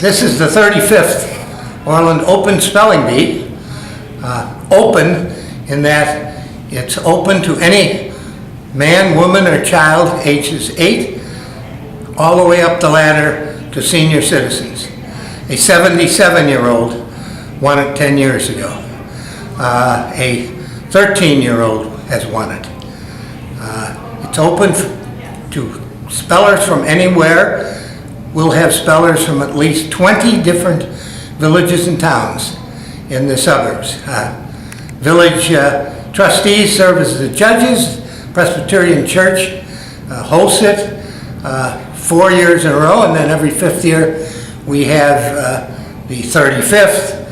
This is the 35th Orland Open Spelling Bee. Open in that it's open to any man, woman, or child ages 8 all the way up the ladder to senior citizens. A 77-year-old won it 10 years ago. A 13-year-old has won it. It's open to spellers from anywhere. We'll have spellers from at least 20 different villages and towns in the suburbs. Village trustees serve as the judges. Presbyterian Church hosts it 4 years in a row, and then every 5th year we have the 35th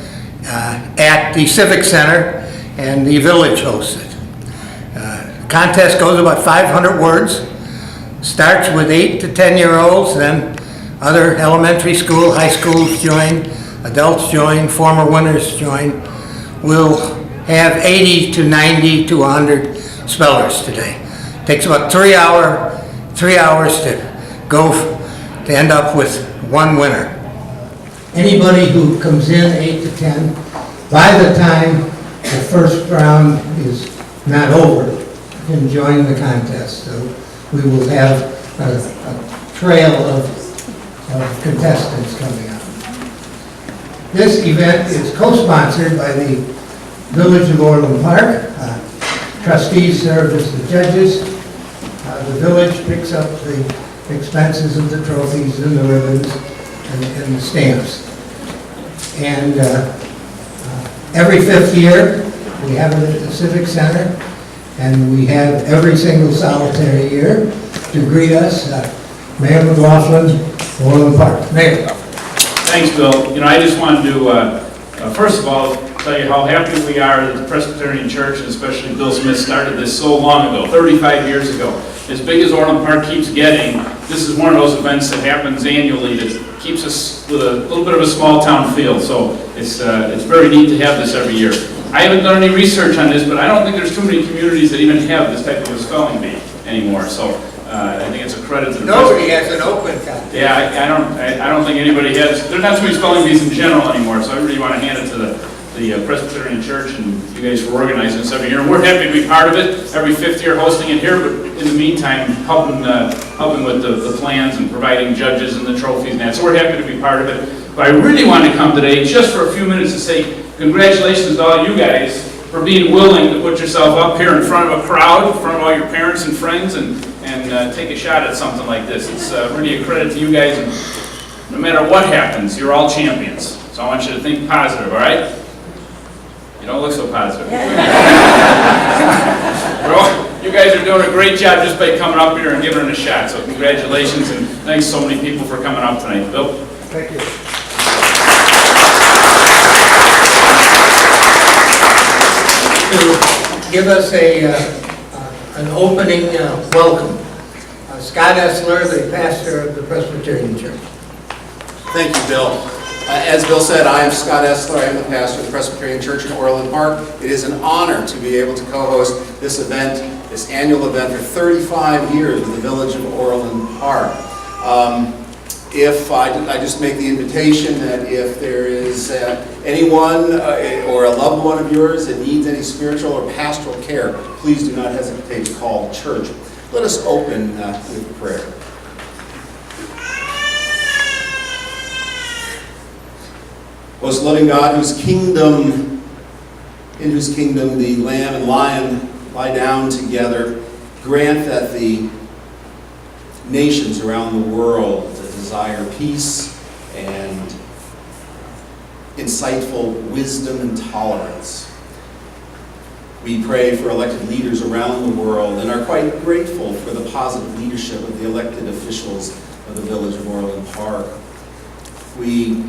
at the Civic Center, and the village hosts it. Contest goes about 500 words, starts with 8 to 10-year-olds, then other elementary school, high schools join, adults join, former winners join. We'll have 80 to 90 to 100 spellers today. It takes about 3 hours to go to end up with one winner. Anybody who comes in 8 to 10, by the time the first round is not over, can join the contest. So we will have a trail of contestants coming up. This event is co-sponsored by the Village of Orland Park. Trustees serve as the judges. The village picks up the expenses of the trophies and the ribbons and the stamps. And every 5th year we have it at the Civic Center, and we have every single solitary year. To greet us, Mayor McLaughlin, Orland Park. Mayor. Thanks, Bill. You know, I just wanted to, first of all, tell you how happy we are that the Presbyterian Church, and especially Bill Smith, started this so long ago, 35 years ago. As big as Orland Park keeps getting, this is one of those events that happens annually that keeps us with a little bit of a small town feel. So it's very neat to have this every year. I haven't done any research on this, but I don't think there's too many communities that even have this type of a spelling bee anymore. So I think it's a credit to the Nobody has an open contest. Yeah, I don't think anybody has. There's not too many spelling bees in general anymore, so I really want to hand it to the Presbyterian Church and you guys for organizing this every year. And we're happy to be part of it. Every 5th year hosting it here, but in the meantime, helping with the plans and providing judges and the trophies and that. So we're happy to be part of it. But I really want to come today just for a few minutes to say congratulations to all you guys for being willing to put yourself up here in front of a crowd, in front of all your parents and friends, and take a shot at something like this. It's really a credit to you guys, and no matter what happens, you're all champions. So I want you to think positive, all right? You don't look so positive. You guys are doing a great job just by coming up here and giving it a shot. So congratulations, and thanks so many people for coming up tonight. Bill? Thank you. To give us an opening welcome, Scott Essler, the pastor of the Presbyterian Church. Thank you, Bill. As Bill said, I am Scott Essler. I am the pastor of the Presbyterian Church in Orland Park. It is an honor to be able to co-host this event, this annual event for 35 years in the village of Orland Park. If I just make the invitation that if there is anyone or a loved one of yours that needs any spiritual or pastoral care, please do not hesitate to call the church. Let us open with prayer. Most loving God, in whose kingdom the lamb and lion lie down together, grant that the nations around the world desire peace and insightful wisdom and tolerance. We pray for elected leaders around the world and are quite grateful for the positive leadership of the elected officials of the village of Orland Park. We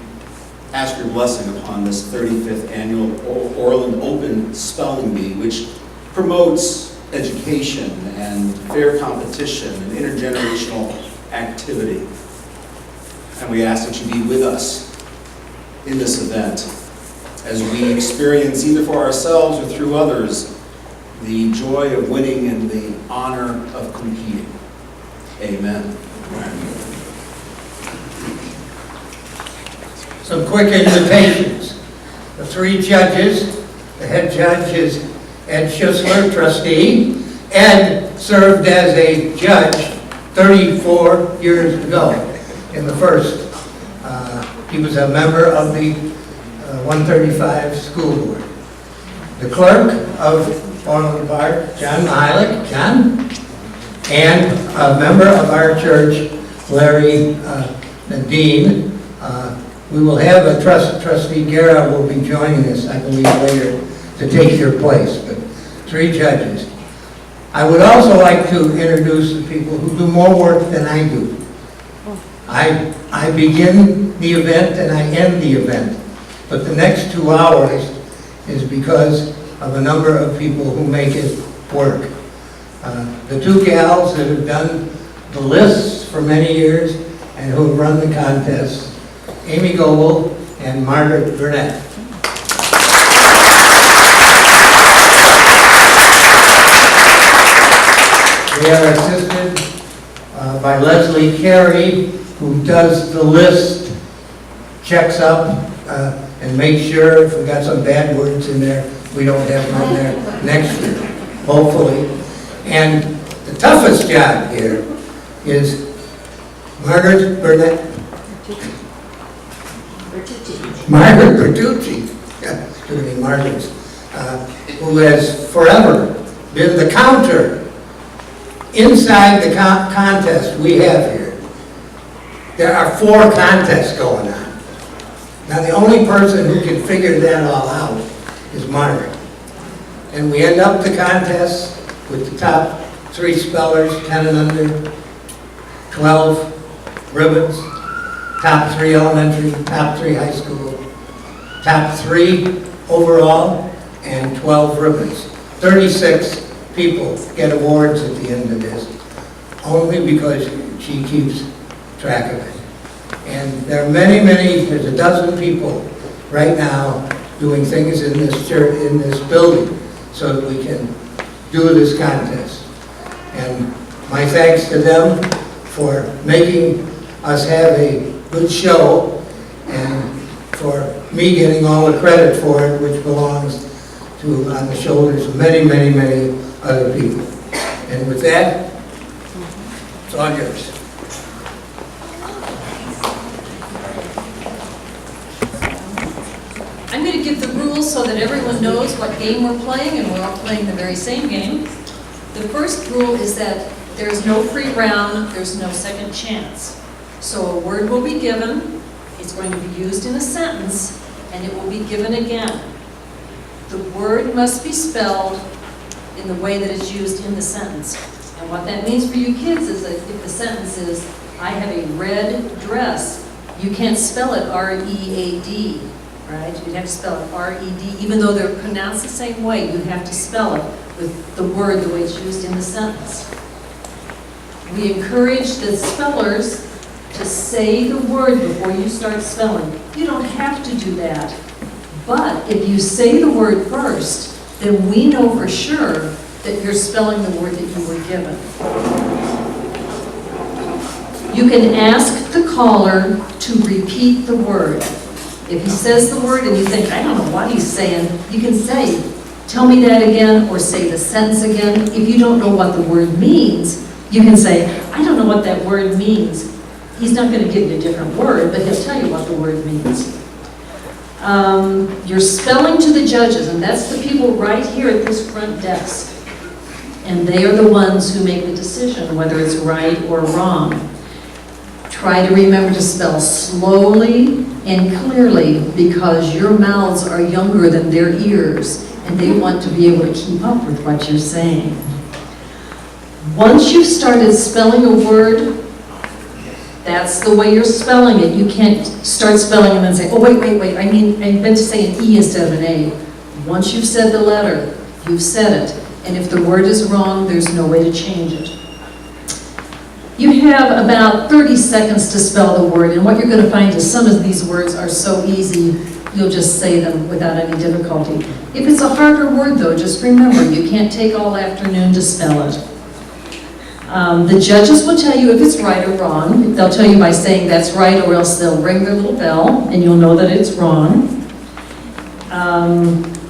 ask your blessing upon this 35th annual Orland Open Spelling Bee, which promotes education and fair competition and intergenerational activity. And we ask that you be with us in this event as we experience, either for ourselves or through others, the joy of winning and the honor of competing. Amen. Some quick invitations. The 3 judges, the head judge is Ed Schisler, trustee. Ed served as a judge 34 years ago in the first. He was a member of the 135 school board. The clerk of Orland Park, John Milik, John, and a member of our church, Larry Nadine. We will have a trustee Guerra will be joining us, I believe, later to take your place, but 3 judges. I would also like to introduce the people who do more work than I do. I begin the event and I end the event, but the next 2 hours is because of a number of people who make it work. The 2 gals that have done the lists for many years and who have run the contests, Amy Goebel and Margaret Burnett. We are assisted by Leslie Carey, who does the list, checks up, and makes sure if we got some bad words in there, we don't have them on there next year, hopefully. And the toughest job here is Margaret Burnett. Margaret Bertucci, too many Margarets, who has forever been the counter inside the contest we have here. There are 4 contests going on. Now the only person who can figure that all out is Margaret. And we end up the contest with the top 3 spellers, 10 and under, 12 ribbons, top 3 elementary, top 3 high school, top 3 overall, and 12 ribbons. 36 people get awards at the end of this, only because she keeps track of it. And there are there's a dozen people right now doing things in this church, in this building, so that we can do this contest. And my thanks to them for making us have a good show, and for me getting all the credit for it, which belongs to on the shoulders of many, many, many other people. And with that, it's all yours. I'm going to give the rules so that everyone knows what game we're playing, and we're all playing the very same game. The first rule is that there's no free round, there's no second chance. So a word will be given, it's going to be used in a sentence, and it will be given again. The word must be spelled in the way that it's used in the sentence. And what that means for you kids is that if the sentence is, I have a red dress, you can't spell it R-E-A-D, right? You'd have to spell it R-E-D. Even though they're pronounced the same way, you have to spell it with the word the way it's used in the sentence. We encourage the spellers to say the word before you start spelling. You don't have to do that. But if you say the word first, then we know for sure that you're spelling the word that you were given. You can ask the caller to repeat the word. If he says the word and you think, I don't know what he's saying, you can say, tell me that again, or say the sentence again. If you don't know what the word means, you can say, I don't know what that word means. He's not going to give you a different word, but he'll tell you what the word means. You're spelling to the judges, and that's the people right here at this front desk. And they are the ones who make the decision whether it's right or wrong. Try to remember to spell slowly and clearly, because your mouths are younger than their ears, and they want to be able to keep up with what you're saying. Once you've started spelling a word, that's the way you're spelling it. You can't start spelling and then say, oh, wait, I meant to say an E instead of an A. Once you've said the letter, you've said it. And if the word is wrong, there's no way to change it. You have about 30 seconds to spell the word, and what you're going to find is some of these words are so easy, you'll just say them without any difficulty. If it's a harder word, though, just remember, you can't take all afternoon to spell it. The judges will tell you if it's right or wrong. They'll tell you by saying that's right, or else they'll ring their little bell, and you'll know that it's wrong.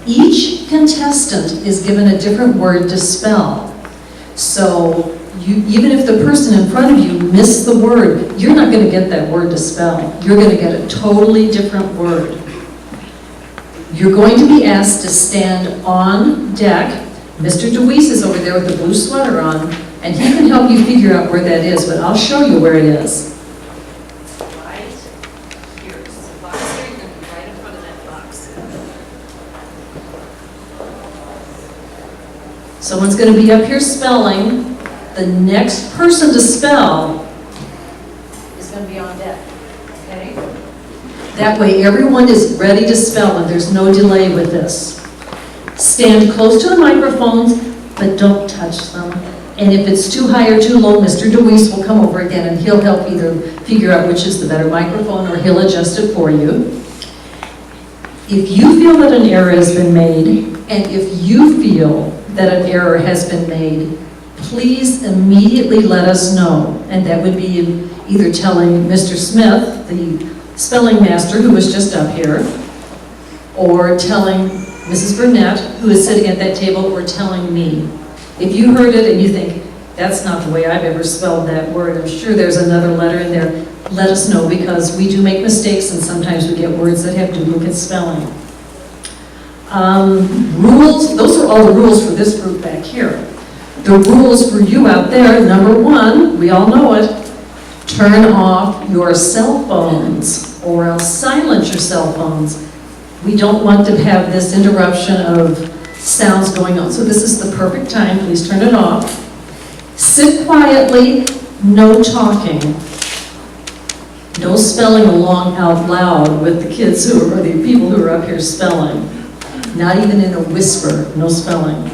Each contestant is given a different word to spell. So even if the person in front of you missed the word, you're not going to get that word to spell. You're going to get a totally different word. You're going to be asked to stand on deck. Mr. DeWeese is over there with the blue sweater on, and he can help you figure out where that is, but I'll show you where it is. Right here. It's a box here. You're going to be right in front of that box. Someone's going to be up here spelling. The next person to spell It's going to be on deck. Okay? that way everyone is ready to spell and there's no delay with this. Stand close to the microphones, but don't touch them. And if it's too high or too low, Mr. DeWeese will come over again and he'll help either figure out which is the better microphone or he'll adjust it for you. If you feel that an error has been made, and if you feel that an error has been made, please immediately let us know. And that would be either telling Mr. Smith, the spelling master who was just up here, or telling Mrs. Burnett, who is sitting at that table, or telling me. If you heard it and you think, that's not the way I've ever spelled that word, I'm sure there's another letter in there, let us know, because we do make mistakes and sometimes we get words that have duplicate spelling. Rules, those are all the rules for this group back here. The rules for you out there, number one, we all know it, turn off your cell phones or else silence your cell phones. We don't want to have this interruption of sounds going on. So this is the perfect time, please turn it off. Sit quietly, no talking. No spelling along out loud with the kids or the people who are up here spelling. Not even in a whisper, no spelling.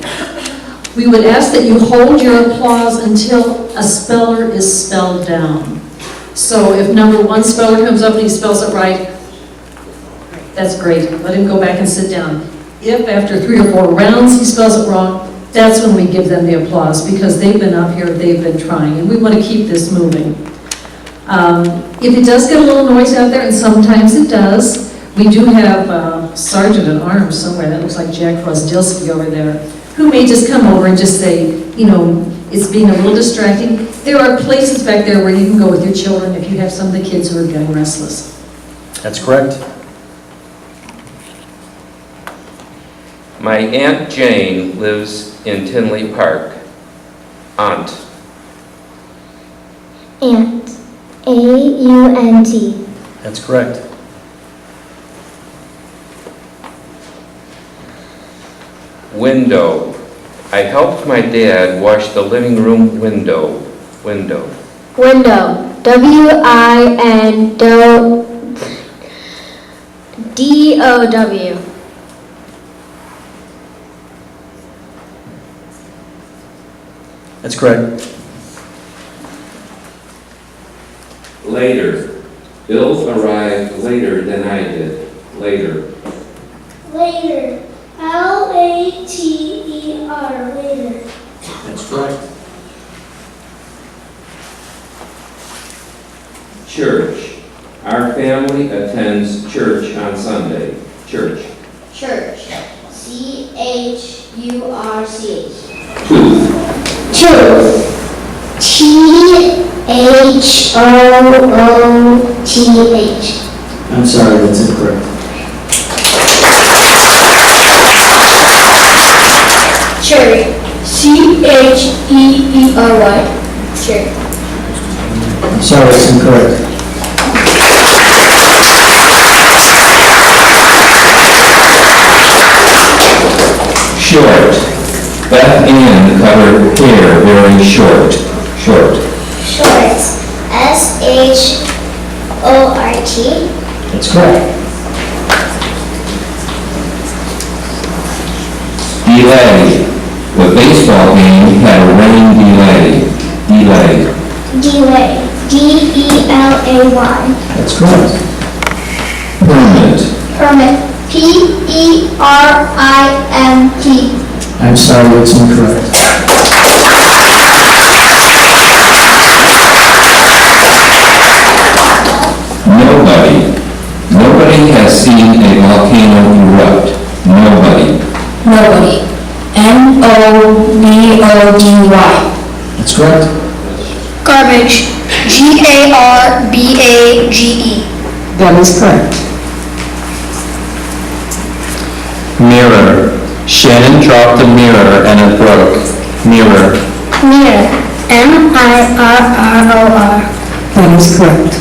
We would ask that you hold your applause until a speller is spelled down. So if number one speller comes up and he spells it right, that's great. Let him go back and sit down. If after 3 or 4 rounds he spells it wrong, that's when we give them the applause because they've been up here, they've been trying, and we want to keep this moving. If it does get a little noise out there, and sometimes it does, we do have Sergeant at Arms somewhere, that looks like Jack Krosdilski over there, who may just come over and just say, you know, it's being a little distracting. There are places back there where you can go with your children if you have some of the kids who are getting restless. That's correct. My Aunt Jane lives in Tinley Park. Aunt. Aunt. A-U-N-T. That's correct. Window. I helped my dad wash the living room window. Window. Window. W-I-N-D-O-W. That's correct. Later. Bill arrived later than I did. Later. Later. L-A-T-E-R. Later. That's correct. Church. Our family attends church on Sunday. Church. Church. C-H-U-R-C-H. Tooth. Tooth. T-H-O-O-T-H. I'm sorry, that's incorrect. Cherry. C-H-E-E-R-Y. Cherry. I'm sorry, that's incorrect. Short. Beth Ann cut her hair very short. Short. Short. S-H-O-R-T. That's correct. Delay. The baseball game had a rain delay. Delay. Delay. D-E-L-A-Y. That's correct. Permit. Permit. P-E-R-I-M-T. I'm sorry, that's incorrect. seen a volcano erupt? Nobody. Nobody. Nobody. That's correct. Garbage. Garbage. That is correct. Mirror. Shannon dropped a mirror and it broke. Mirror. Mirror. Mirror. That is correct.